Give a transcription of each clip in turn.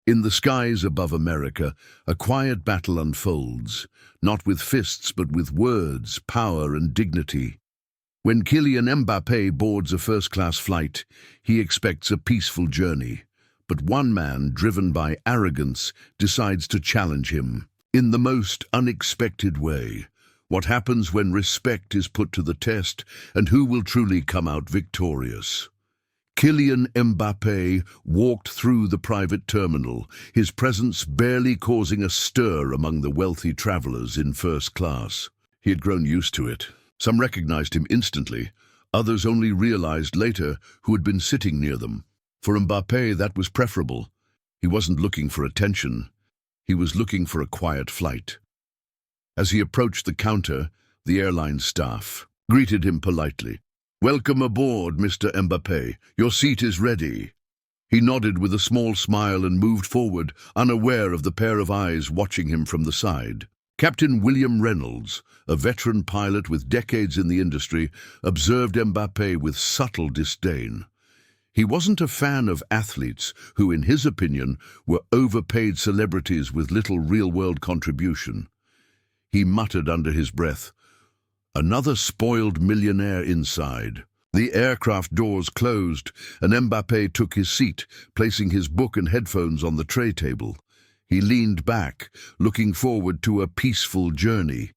In the skies above America, a quiet battle unfolds, not with fists but with words, power and dignity. When Kylian Mbappé boards a first-class flight, he expects a peaceful journey. But one man, driven by arrogance, decides to challenge him. In the most unexpected way. What happens when respect is put to the test, and who will truly come out victorious? Kylian Mbappé walked through the private terminal, his presence barely causing a stir among the wealthy travelers in first class. He had grown used to it. Some recognized him instantly, others only realized later who had been sitting near them. For Mbappé, that was preferable. He wasn't looking for attention. He was looking for a quiet flight. As he approached the counter, the airline staff greeted him politely. "Welcome aboard, Mr. Mbappé. Your seat is ready." He nodded with a small smile and moved forward, unaware of the pair of eyes watching him from the side. Captain William Reynolds, a veteran pilot with decades in the industry, observed Mbappé with subtle disdain. He wasn't a fan of athletes who, in his opinion, were overpaid celebrities with little real-world contribution. He muttered under his breath, "Another spoiled millionaire inside." The aircraft doors closed, and Mbappé took his seat, placing his book and headphones on the tray table. He leaned back, looking forward to a peaceful journey.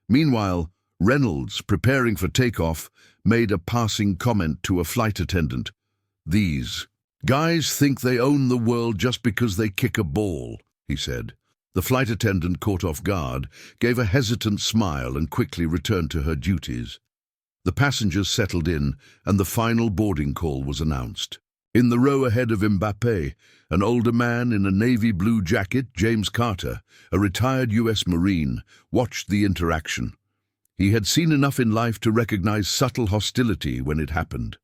Meanwhile, Reynolds, preparing for takeoff, made a passing comment to a flight attendant. "These guys think they own the world just because they kick a ball," he said. The flight attendant, caught off guard, gave a hesitant smile and quickly returned to her duties. The passengers settled in, and the final boarding call was announced. In the row ahead of Mbappé, an older man in a navy blue jacket, James Carter, a retired U.S. Marine, watched the interaction. He had seen enough in life to recognize subtle hostility when it happened.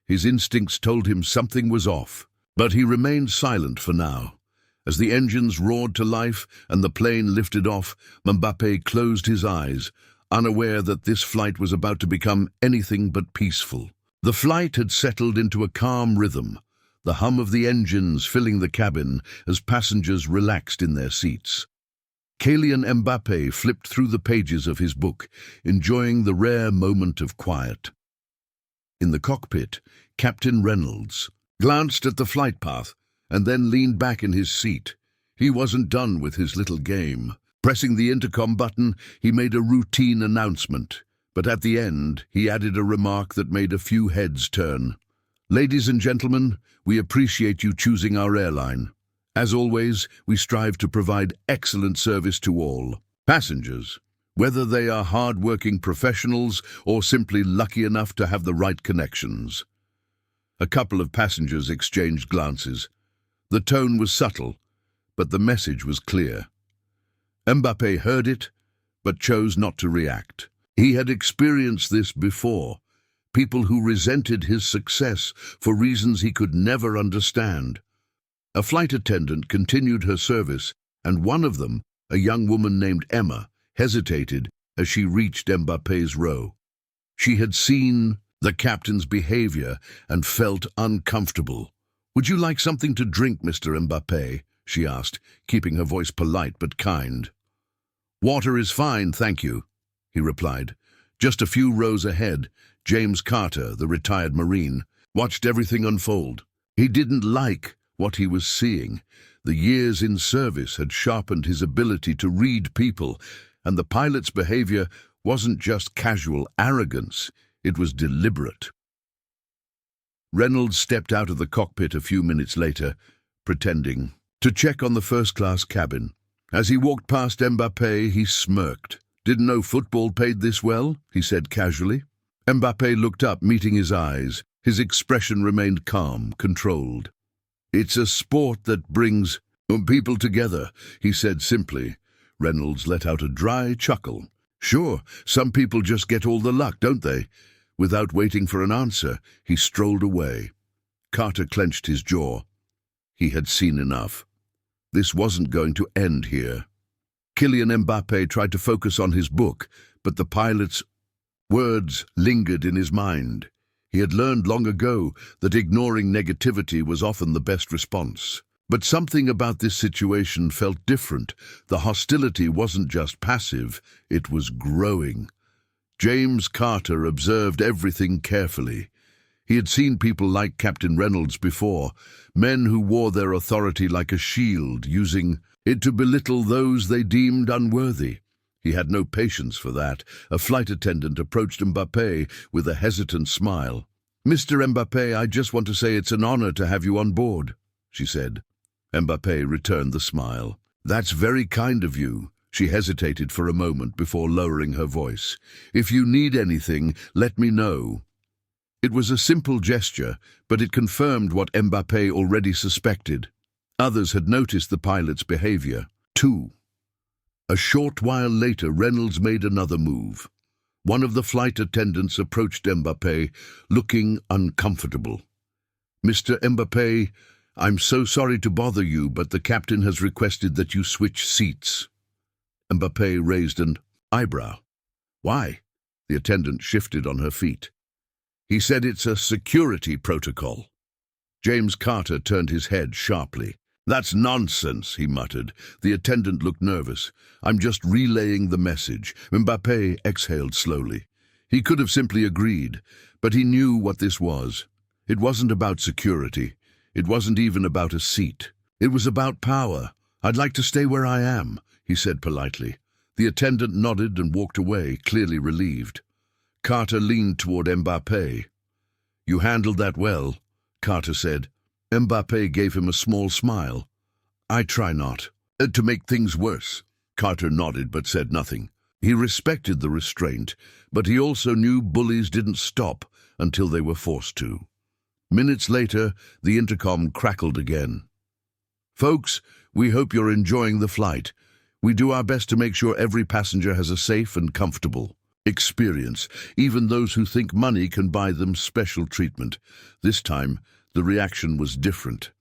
His instincts told him something was off, but he remained silent for now. As the engines roared to life and the plane lifted off, Mbappé closed his eyes, unaware that this flight was about to become anything but peaceful. The flight had settled into a calm rhythm, the hum of the engines filling the cabin as passengers relaxed in their seats. Kylian Mbappé flipped through the pages of his book, enjoying the rare moment of quiet. In the cockpit, Captain Reynolds glanced at the flight path and then leaned back in his seat. He wasn't done with his little game. Pressing the intercom button, he made a routine announcement, but at the end, he added a remark that made a few heads turn. "Ladies and gentlemen, we appreciate you choosing our airline. As always, we strive to provide excellent service to all passengers, whether they are hard-working professionals or simply lucky enough to have the right connections." A couple of passengers exchanged glances. The tone was subtle, but the message was clear. Mbappé heard it, but chose not to react. He had experienced this before, people who resented his success for reasons he could never understand. A flight attendant continued her service, and one of them, a young woman named Emma, hesitated as she reached Mbappé's row. She had seen the captain's behavior and felt uncomfortable. "Would you like something to drink, Mr. Mbappé?" she asked, keeping her voice polite but kind. "Water is fine, thank you," he replied. Just a few rows ahead, James Carter, the retired Marine, watched everything unfold. He didn't like what he was seeing. The years in service had sharpened his ability to read people, and the pilot's behavior wasn't just casual arrogance, it was deliberate. Reynolds stepped out of the cockpit a few minutes later, pretending to check on the first-class cabin. As he walked past Mbappé, he smirked. "Didn't know football paid this well," he said casually. Mbappé looked up, meeting his eyes. His expression remained calm, controlled. "It's a sport that brings people together," he said simply. Reynolds let out a dry chuckle. "Sure, some people just get all the luck, don't they?" Without waiting for an answer, he strolled away. Carter clenched his jaw. He had seen enough. This wasn't going to end here. Kylian Mbappé tried to focus on his book, but the pilot's words lingered in his mind. He had learned long ago that ignoring negativity was often the best response. But something about this situation felt different. The hostility wasn't just passive, it was growing. James Carter observed everything carefully. He had seen people like Captain Reynolds before, men who wore their authority like a shield, using it to belittle those they deemed unworthy. He had no patience for that. A flight attendant approached Mbappé with a hesitant smile. "Mr. Mbappé, I just want to say it's an honor to have you on board," she said. Mbappé returned the smile. "That's very kind of you." She hesitated for a moment before lowering her voice. "If you need anything, let me know." It was a simple gesture, but it confirmed what Mbappé already suspected. Others had noticed the pilot's behavior, too. A short while later, Reynolds made another move. One of the flight attendants approached Mbappé, looking uncomfortable. "Mr. Mbappé, I'm so sorry to bother you, but the captain has requested that you switch seats." Mbappé raised an eyebrow. "Why?" The attendant shifted on her feet. "He said it's a security protocol." James Carter turned his head sharply. "That's nonsense," he muttered. The attendant looked nervous. "I'm just relaying the message." Mbappé exhaled slowly. He could have simply agreed, but he knew what this was. It wasn't about security. It wasn't even about a seat. It was about power. "I'd like to stay where I am," he said politely. The attendant nodded and walked away, clearly relieved. Carter leaned toward Mbappé. "You handled that well," Carter said. Mbappé gave him a small smile. "I try not to make things worse." Carter nodded but said nothing. He respected the restraint, but he also knew bullies didn't stop until they were forced to. Minutes later, the intercom crackled again. "Folks, we hope you're enjoying the flight. We do our best to make sure every passenger has a safe and comfortable experience, even those who think money can buy them special treatment." This time, the reaction was different.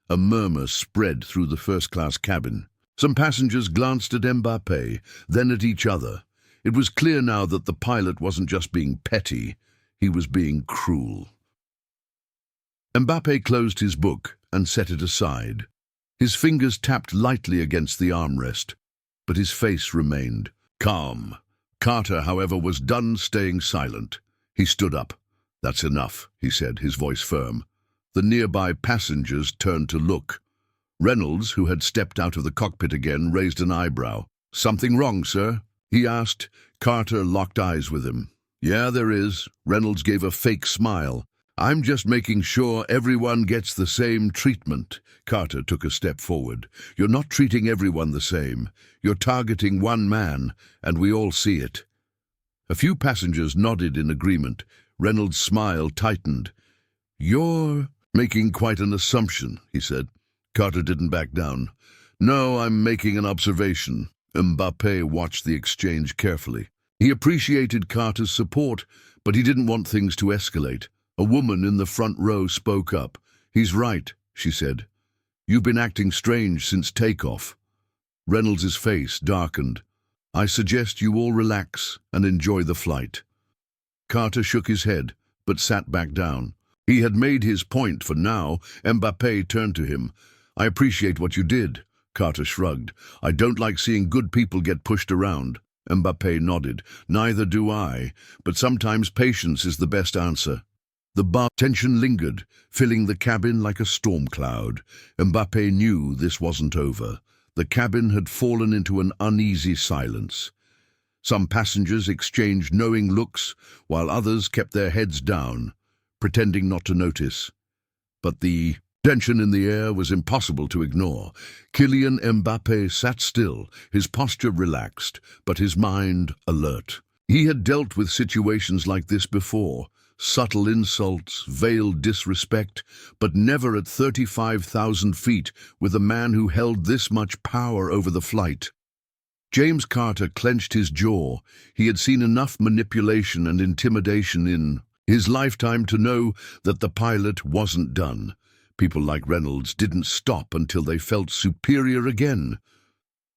A murmur spread through the first-class cabin. Some passengers glanced at Mbappé, then at each other. It was clear now that the pilot wasn't just being petty, he was being cruel. Mbappé closed his book and set it aside. His fingers tapped lightly against the armrest, but his face remained calm. Carter, however, was done staying silent. He stood up. "That's enough," he said, his voice firm. The nearby passengers turned to look. Reynolds, who had stepped out of the cockpit again, raised an eyebrow. "Something wrong, sir?" he asked. Carter locked eyes with him. "Yeah, there is." Reynolds gave a fake smile. "I'm just making sure everyone gets the same treatment." Carter took a step forward. "You're not treating everyone the same. You're targeting one man, and we all see it." A few passengers nodded in agreement. Reynolds' smile tightened. "You're making quite an assumption," he said. Carter didn't back down. "No, I'm making an observation." Mbappé watched the exchange carefully. He appreciated Carter's support, but he didn't want things to escalate. A woman in the front row spoke up. "He's right," she said. "You've been acting strange since takeoff." Reynolds' face darkened. "I suggest you all relax and enjoy the flight." Carter shook his head, but sat back down. He had made his point for now. Mbappé turned to him. "I appreciate what you did." Carter shrugged. "I don't like seeing good people get pushed around." Mbappé nodded. "Neither do I, but sometimes patience is the best answer." The tension lingered, filling the cabin like a storm cloud. Mbappé knew this wasn't over. The cabin had fallen into an uneasy silence. Some passengers exchanged knowing looks, while others kept their heads down, pretending not to notice. But the tension in the air was impossible to ignore. Kylian Mbappé sat still, his posture relaxed, but his mind alert. He had dealt with situations like this before. Subtle insults, veiled disrespect, but never at 35,000 feet with a man who held this much power over the flight. James Carter clenched his jaw. He had seen enough manipulation and intimidation in his lifetime to know that the pilot wasn't done. People like Reynolds didn't stop until they felt superior again.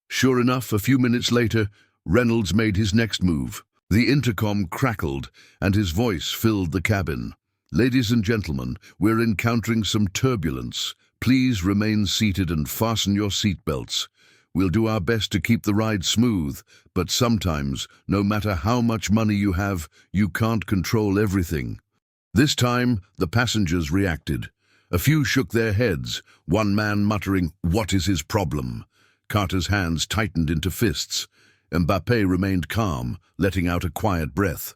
Sure enough, a few minutes later, Reynolds made his next move. The intercom crackled, and his voice filled the cabin. "Ladies and gentlemen, we're encountering some turbulence. Please remain seated and fasten your seatbelts. We'll do our best to keep the ride smooth, but sometimes, no matter how much money you have, you can't control everything. This time, the passengers reacted. A few shook their heads, one man muttering, "What is his problem?" Carter's hands tightened into fists. Mbappé remained calm, letting out a quiet breath.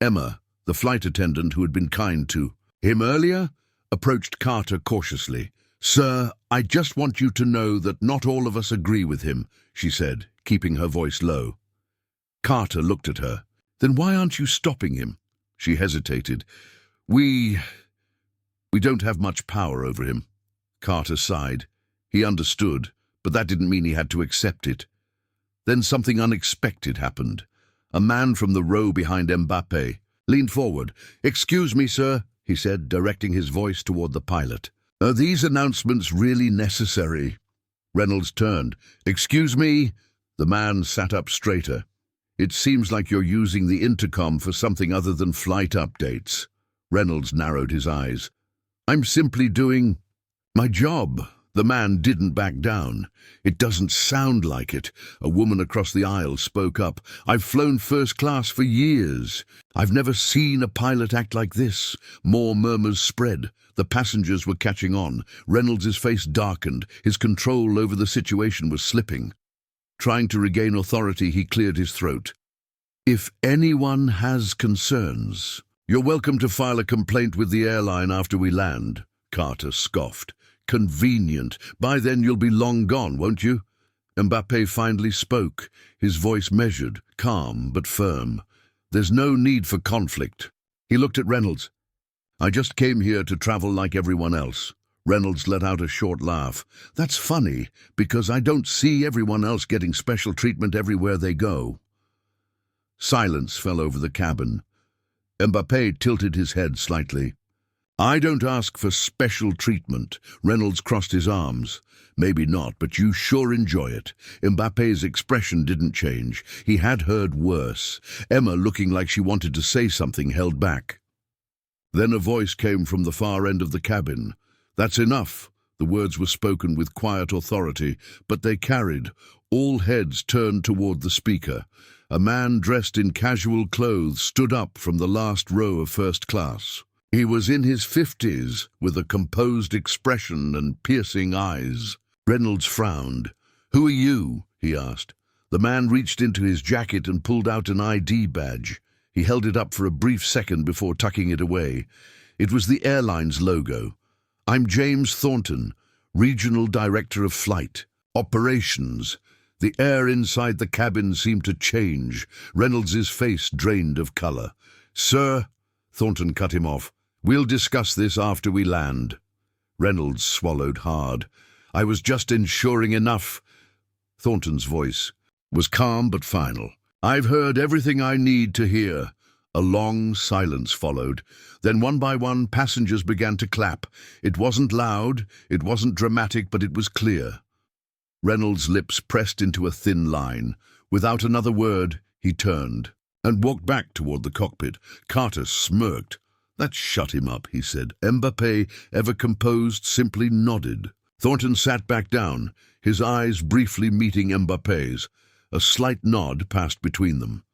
Emma, the flight attendant who had been kind to him earlier, approached Carter cautiously. "Sir, I just want you to know that not all of us agree with him," she said, keeping her voice low. Carter looked at her. "Then why aren't you stopping him?" She hesitated. We don't have much power over him." Carter sighed. He understood, but that didn't mean he had to accept it. Then something unexpected happened. A man from the row behind Mbappé leaned forward. "Excuse me, sir," he said, directing his voice toward the pilot. "Are these announcements really necessary?" Reynolds turned. "Excuse me?" The man sat up straighter. "It seems like you're using the intercom for something other than flight updates." Reynolds narrowed his eyes. "I'm simply doing my job." The man didn't back down. "It doesn't sound like it." A woman across the aisle spoke up. "I've flown first class for years. I've never seen a pilot act like this." More murmurs spread. The passengers were catching on. Reynolds' face darkened. His control over the situation was slipping. Trying to regain authority, he cleared his throat. "If anyone has concerns, you're welcome to file a complaint with the airline after we land." Carter scoffed. "Convenient. By then you'll be long gone, won't you?" Mbappé finally spoke, his voice measured, calm but firm. "There's no need for conflict." He looked at Reynolds. "I just came here to travel like everyone else." Reynolds let out a short laugh. "That's funny, because I don't see everyone else getting special treatment everywhere they go." Silence fell over the cabin. Mbappé tilted his head slightly. "I don't ask for special treatment." Reynolds crossed his arms. "Maybe not, but you sure enjoy it." Mbappé's expression didn't change. He had heard worse. Emma, looking like she wanted to say something, held back. Then a voice came from the far end of the cabin. "That's enough." The words were spoken with quiet authority, but they carried. All heads turned toward the speaker. A man dressed in casual clothes stood up from the last row of first class. He was in his 50s, with a composed expression and piercing eyes. Reynolds frowned. "Who are you?" he asked. The man reached into his jacket and pulled out an ID badge. He held it up for a brief second before tucking it away. It was the airline's logo. "I'm James Thornton, Regional Director of Flight Operations." The air inside the cabin seemed to change. Reynolds' face drained of color. "Sir," Thornton cut him off, "we'll discuss this after we land." Reynolds swallowed hard. "I was just ensuring enough." Thornton's voice was calm but final. "I've heard everything I need to hear." A long silence followed. Then one by one, passengers began to clap. It wasn't loud, it wasn't dramatic, but it was clear. Reynolds' lips pressed into a thin line. Without another word, he turned and walked back toward the cockpit. Carter smirked. "That shut him up," he said. Mbappé, ever composed, simply nodded. Thornton sat back down, his eyes briefly meeting Mbappé's. A slight nod passed between them.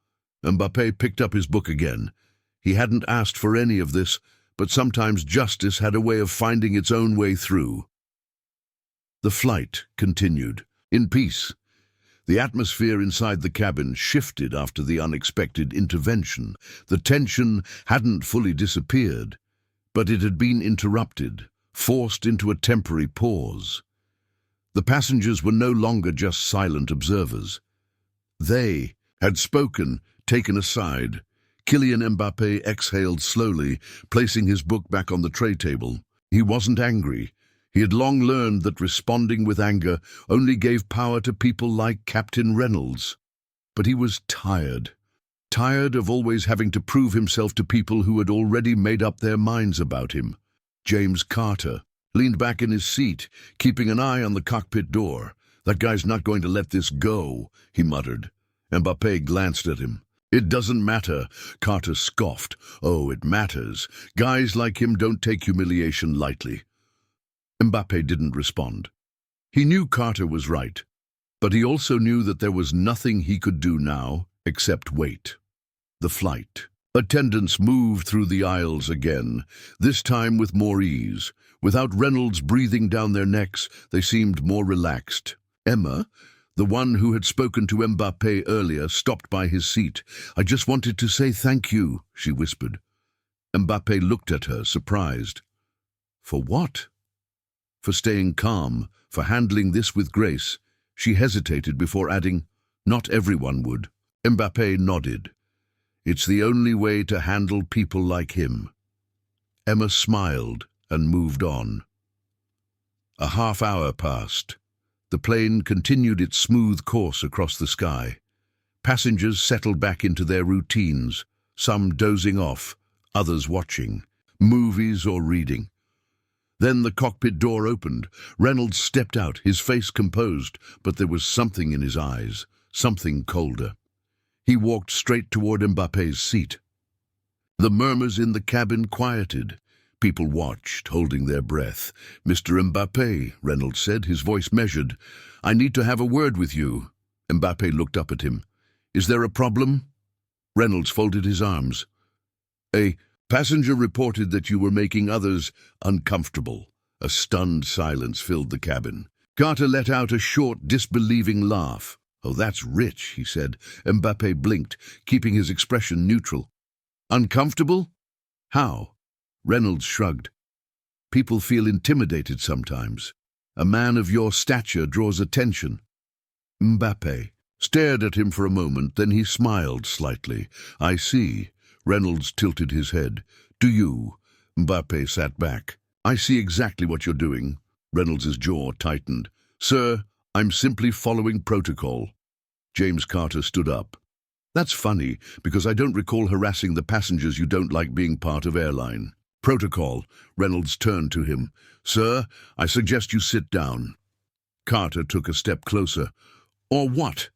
Mbappé picked up his book again. He hadn't asked for any of this, but sometimes justice had a way of finding its own way through. The flight continued, in peace. The atmosphere inside the cabin shifted after the unexpected intervention. The tension hadn't fully disappeared, but it had been interrupted, forced into a temporary pause. The passengers were no longer just silent observers. They had spoken, taken a side. Kylian Mbappé exhaled slowly, placing his book back on the tray table. He wasn't angry. He had long learned that responding with anger only gave power to people like Captain Reynolds. But he was tired. Tired of always having to prove himself to people who had already made up their minds about him. James Carter leaned back in his seat, keeping an eye on the cockpit door. "That guy's not going to let this go," he muttered. Mbappé glanced at him. "It doesn't matter," Carter scoffed. "Oh, it matters. Guys like him don't take humiliation lightly." Mbappé didn't respond. He knew Carter was right, but he also knew that there was nothing he could do now except wait. The flight. Attendants moved through the aisles again, this time with more ease. Without Reynolds breathing down their necks, they seemed more relaxed. Emma, the one who had spoken to Mbappé earlier, stopped by his seat. "I just wanted to say thank you," she whispered. Mbappé looked at her, surprised. For what? For staying calm, for handling this with grace. She hesitated before adding, "Not everyone would." Mbappé nodded. "It's the only way to handle people like him." Emma smiled and moved on. A half-hour passed. The plane continued its smooth course across the sky. Passengers settled back into their routines, some dozing off, others watching, movies or reading. Then the cockpit door opened. Reynolds stepped out, his face composed, but there was something in his eyes, something colder. He walked straight toward Mbappé's seat. The murmurs in the cabin quieted. People watched, holding their breath. "Mr. Mbappé," Reynolds said, his voice measured, "I need to have a word with you." Mbappé looked up at him. "Is there a problem?" Reynolds folded his arms. "A passenger reported that you were making others uncomfortable." A stunned silence filled the cabin. Carter let out a short, disbelieving laugh. "Oh, that's rich," he said. Mbappé blinked, keeping his expression neutral. "Uncomfortable? How?" Reynolds shrugged. "People feel intimidated sometimes. A man of your stature draws attention." Mbappé stared at him for a moment, then he smiled slightly. "I see." Reynolds tilted his head. "Do you?" Mbappé sat back. "I see exactly what you're doing." Reynolds' jaw tightened. "Sir, I'm simply following protocol." James Carter stood up. "That's funny, because I don't recall harassing the passengers you don't like being part of airline." "Protocol." Reynolds turned to him. "Sir, I suggest you sit down." Carter took a step closer. "Or what?"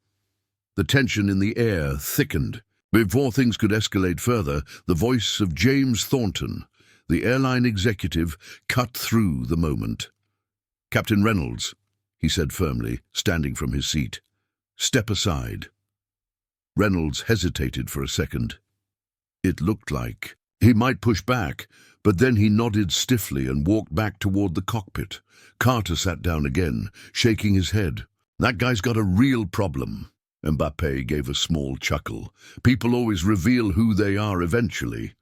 The tension in the air thickened. Before things could escalate further, the voice of James Thornton, the airline executive, cut through the moment. "Captain Reynolds," he said firmly, standing from his seat. "Step aside." Reynolds hesitated for a second. It looked like he might push back, but then he nodded stiffly and walked back toward the cockpit. Carter sat down again, shaking his head. "That guy's got a real problem." Mbappé gave a small chuckle. "People always reveal who they are eventually."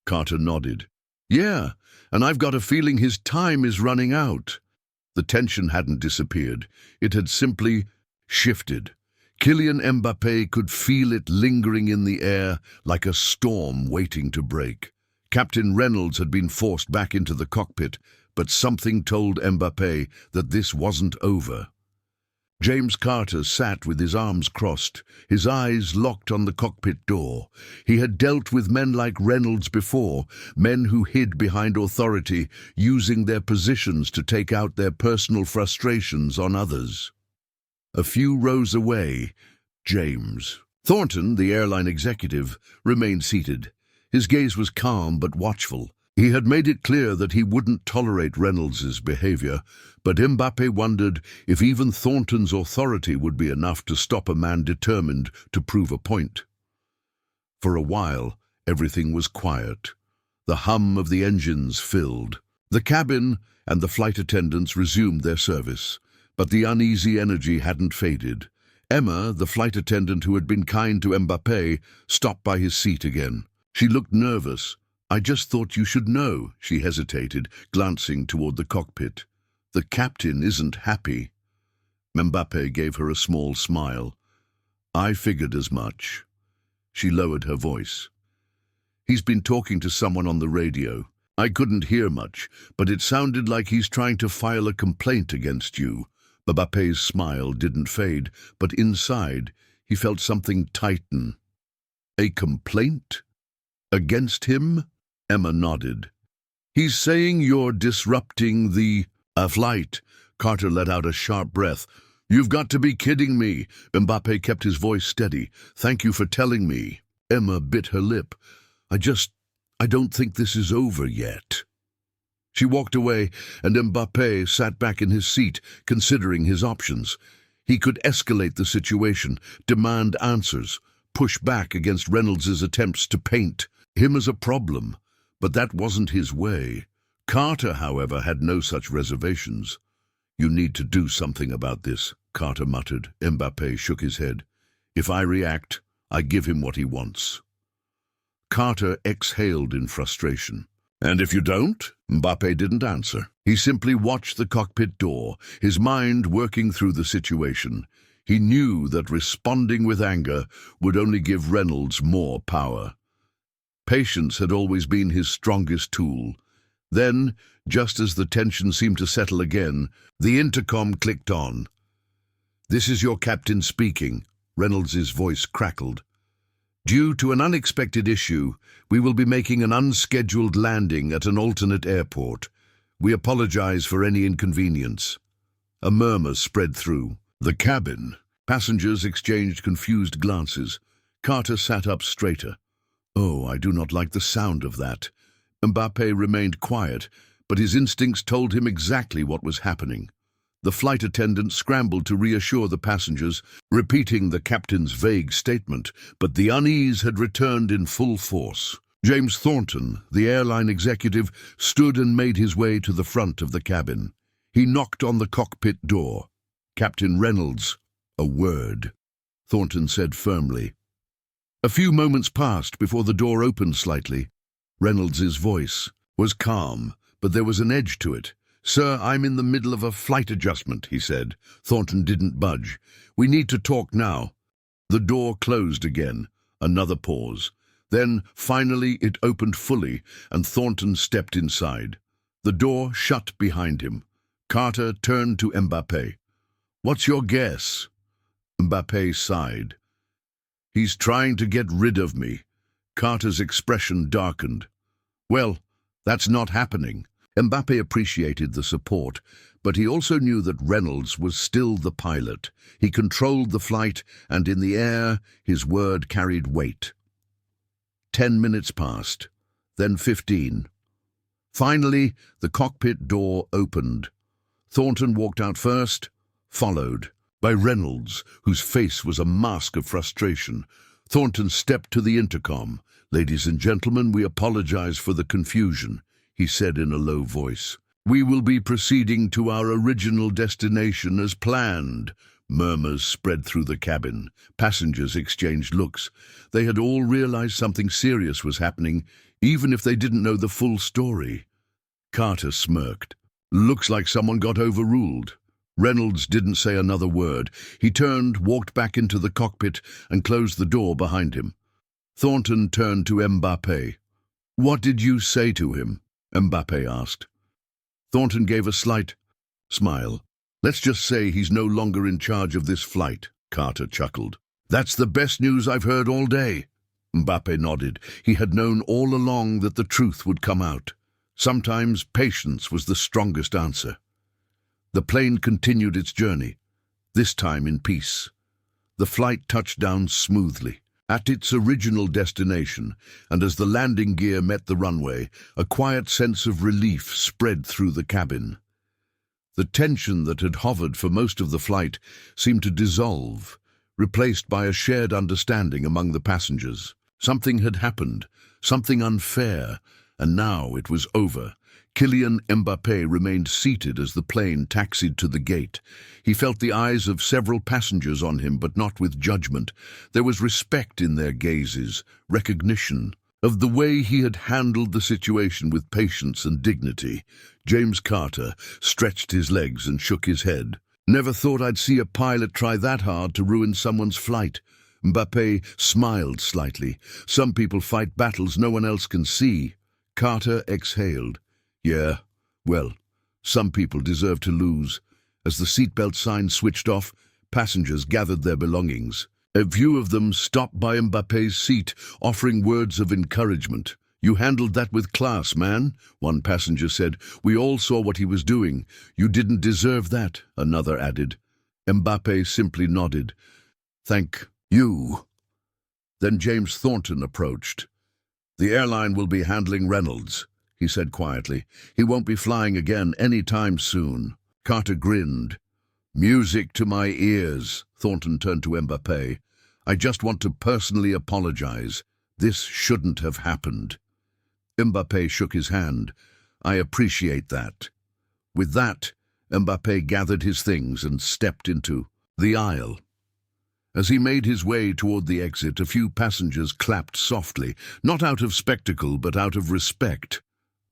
Carter nodded. "Yeah, and I've got a feeling his time is running out." The tension hadn't disappeared. It had simply shifted. Kylian Mbappé could feel it lingering in the air like a storm waiting to break. Captain Reynolds had been forced back into the cockpit, but something told Mbappé that this wasn't over. James Carter sat with his arms crossed, his eyes locked on the cockpit door. He had dealt with men like Reynolds before, men who hid behind authority, using their positions to take out their personal frustrations on others. A few rows away, James Thornton, the airline executive, remained seated. His gaze was calm but watchful. He had made it clear that he wouldn't tolerate Reynolds's behavior, but Mbappé wondered if even Thornton's authority would be enough to stop a man determined to prove a point. For a while, everything was quiet. The hum of the engines filled. The cabin and the flight attendants resumed their service, but the uneasy energy hadn't faded. Emma, the flight attendant who had been kind to Mbappé, stopped by his seat again. She looked nervous. "I just thought you should know," she hesitated, glancing toward the cockpit. "The captain isn't happy." Mbappé gave her a small smile. "I figured as much." She lowered her voice. "He's been talking to someone on the radio. I couldn't hear much, but it sounded like he's trying to file a complaint against you." Mbappé's smile didn't fade, but inside he felt something tighten. "A complaint? Against him?" Emma nodded. "He's saying you're disrupting the flight." Carter let out a sharp breath. "You've got to be kidding me." Mbappé kept his voice steady. "Thank you for telling me." Emma bit her lip. I don't think this is over yet." She walked away, and Mbappé sat back in his seat, considering his options. He could escalate the situation, demand answers, push back against Reynolds's attempts to paint him as a problem, but that wasn't his way. Carter, however, had no such reservations. "You need to do something about this," Carter muttered. Mbappé shook his head. "If I react, I give him what he wants." Carter exhaled in frustration. "And if you don't?" Mbappé didn't answer. He simply watched the cockpit door, his mind working through the situation. He knew that responding with anger would only give Reynolds more power. Patience had always been his strongest tool. Then, just as the tension seemed to settle again, the intercom clicked on. "This is your captain speaking," Reynolds's voice crackled. "Due to an unexpected issue, we will be making an unscheduled landing at an alternate airport. We apologize for any inconvenience." A murmur spread through the cabin. Passengers exchanged confused glances. Carter sat up straighter. "Oh, I do not like the sound of that." Mbappé remained quiet, but his instincts told him exactly what was happening. The flight attendant scrambled to reassure the passengers, repeating the captain's vague statement, but the unease had returned in full force. James Thornton, the airline executive, stood and made his way to the front of the cabin. He knocked on the cockpit door. "Captain Reynolds, a word," Thornton said firmly. A few moments passed before the door opened slightly. Reynolds's voice was calm, but there was an edge to it. "Sir, I'm in the middle of a flight adjustment," he said. Thornton didn't budge. "We need to talk now." The door closed again. Another pause. Then, finally, it opened fully, and Thornton stepped inside. The door shut behind him. Carter turned to Mbappé. "What's your guess?" Mbappé sighed. "He's trying to get rid of me." Carter's expression darkened. "Well, that's not happening." Mbappé appreciated the support, but he also knew that Reynolds was still the pilot. He controlled the flight, and in the air, his word carried weight. 10 minutes passed, then 15. Finally, the cockpit door opened. Thornton walked out first, followed by Reynolds, whose face was a mask of frustration. Thornton stepped to the intercom. "Ladies and gentlemen, we apologize for the confusion," he said in a low voice. "We will be proceeding to our original destination as planned." Murmurs spread through the cabin. Passengers exchanged looks. They had all realized something serious was happening, even if they didn't know the full story. Carter smirked. "Looks like someone got overruled." Reynolds didn't say another word. He turned, walked back into the cockpit, and closed the door behind him. Thornton turned to Mbappé. "What did you say to him?" Mbappé asked. Thornton gave a slight smile. "Let's just say he's no longer in charge of this flight," Carter chuckled. "That's the best news I've heard all day." Mbappé nodded. He had known all along that the truth would come out. Sometimes patience was the strongest answer. The plane continued its journey, this time in peace. The flight touched down smoothly at its original destination, and as the landing gear met the runway, a quiet sense of relief spread through the cabin. The tension that had hovered for most of the flight seemed to dissolve, replaced by a shared understanding among the passengers. Something had happened, something unfair, and now it was over. Kylian Mbappé remained seated as the plane taxied to the gate. He felt the eyes of several passengers on him, but not with judgment. There was respect in their gazes, recognition of the way he had handled the situation with patience and dignity. James Carter stretched his legs and shook his head. "Never thought I'd see a pilot try that hard to ruin someone's flight." Mbappé smiled slightly. "Some people fight battles no one else can see." Carter exhaled. "Yeah, well, some people deserve to lose." As the seatbelt sign switched off, passengers gathered their belongings. A few of them stopped by Mbappé's seat, offering words of encouragement. "You handled that with class, man," one passenger said. "We all saw what he was doing. You didn't deserve that," another added. Mbappé simply nodded. "Thank you." Then James Thornton approached. "The airline will be handling Reynolds. he said quietly. He won't be flying again any time soon. Carter grinned. Music to my ears, Thornton turned to Mbappé. I just want to personally apologize. This shouldn't have happened. Mbappé shook his hand. I appreciate that. With that, Mbappé gathered his things and stepped into the aisle. As he made his way toward the exit, a few passengers clapped softly, not out of spectacle but out of respect.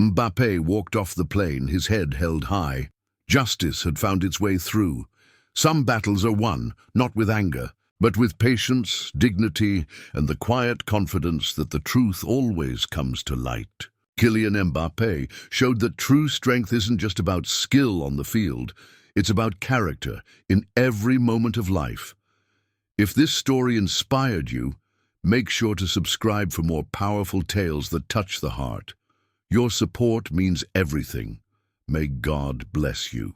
Mbappé walked off the plane, his head held high. Justice had found its way through. Some battles are won, not with anger, but with patience, dignity, and the quiet confidence that the truth always comes to light. Kylian Mbappé showed that true strength isn't just about skill on the field, it's about character in every moment of life. If this story inspired you, make sure to subscribe for more powerful tales that touch the heart. Your support means everything. May God bless you.